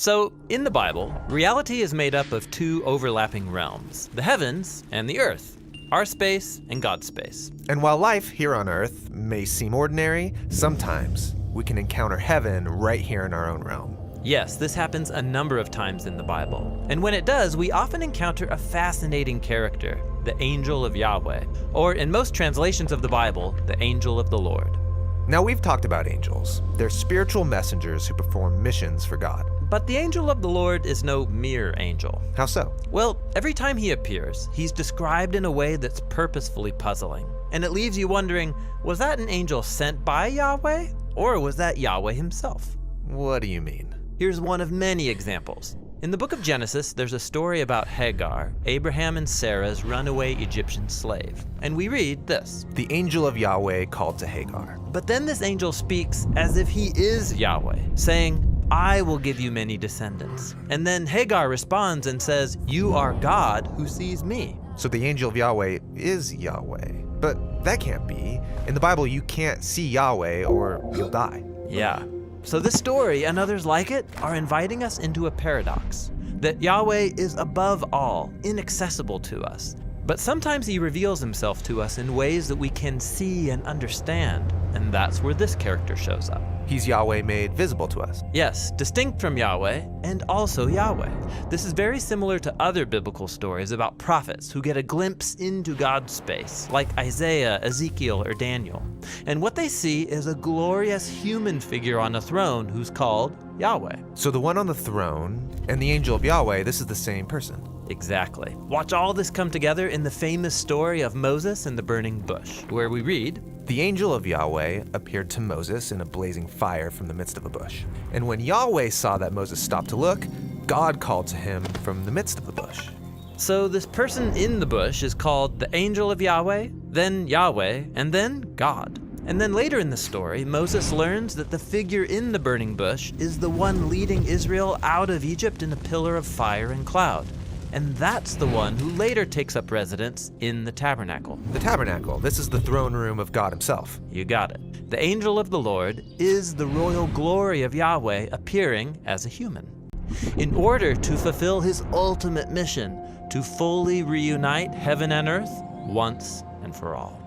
So, in the Bible, reality is made up of two overlapping realms, the heavens and the earth, our space and God's space. And while life here on Earth may seem ordinary, sometimes we can encounter heaven right here in our own realm. Yes, this happens a number of times in the Bible. And when it does, we often encounter a fascinating character, the angel of Yahweh, or in most translations of the Bible, the angel of the Lord. Now, we've talked about angels. They're spiritual messengers who perform missions for God. But the angel of the Lord is no mere angel. How so? Well, every time he appears, he's described in a way that's purposefully puzzling. And it leaves you wondering, was that an angel sent by Yahweh? Or was that Yahweh himself? What do you mean? Here's one of many examples. In the book of Genesis, there's a story about Hagar, Abraham and Sarah's runaway Egyptian slave. And we read this. The angel of Yahweh called to Hagar. But then this angel speaks as if he is Yahweh, saying, I will give you many descendants. And then Hagar responds and says, you are God who sees me. So the angel of Yahweh is Yahweh. But that can't be. In the Bible, you can't see Yahweh or you'll die. Yeah. So this story and others like it are inviting us into a paradox, that Yahweh is above all, inaccessible to us. But sometimes he reveals himself to us in ways that we can see and understand, and that's where this character shows up. He's Yahweh made visible to us. Yes, distinct from Yahweh, and also Yahweh. This is very similar to other biblical stories about prophets who get a glimpse into God's space, like Isaiah, Ezekiel, or Daniel. And what they see is a glorious human figure on a throne who's called Yahweh. So the one on the throne and the angel of Yahweh, this is the same person. Exactly. Watch all this come together in the famous story of Moses and the burning bush, where we read, The angel of Yahweh appeared to Moses in a blazing fire from the midst of a bush. And when Yahweh saw that Moses stopped to look, God called to him from the midst of the bush. So this person in the bush is called the angel of Yahweh, then Yahweh, and then God. And then later in the story, Moses learns that the figure in the burning bush is the one leading Israel out of Egypt in a pillar of fire and cloud. And that's the one who later takes up residence in the tabernacle. The tabernacle, this is the throne room of God himself. You got it. The angel of the Lord is the royal glory of Yahweh appearing as a human, in order to fulfill his ultimate mission, to fully reunite heaven and earth once and for all.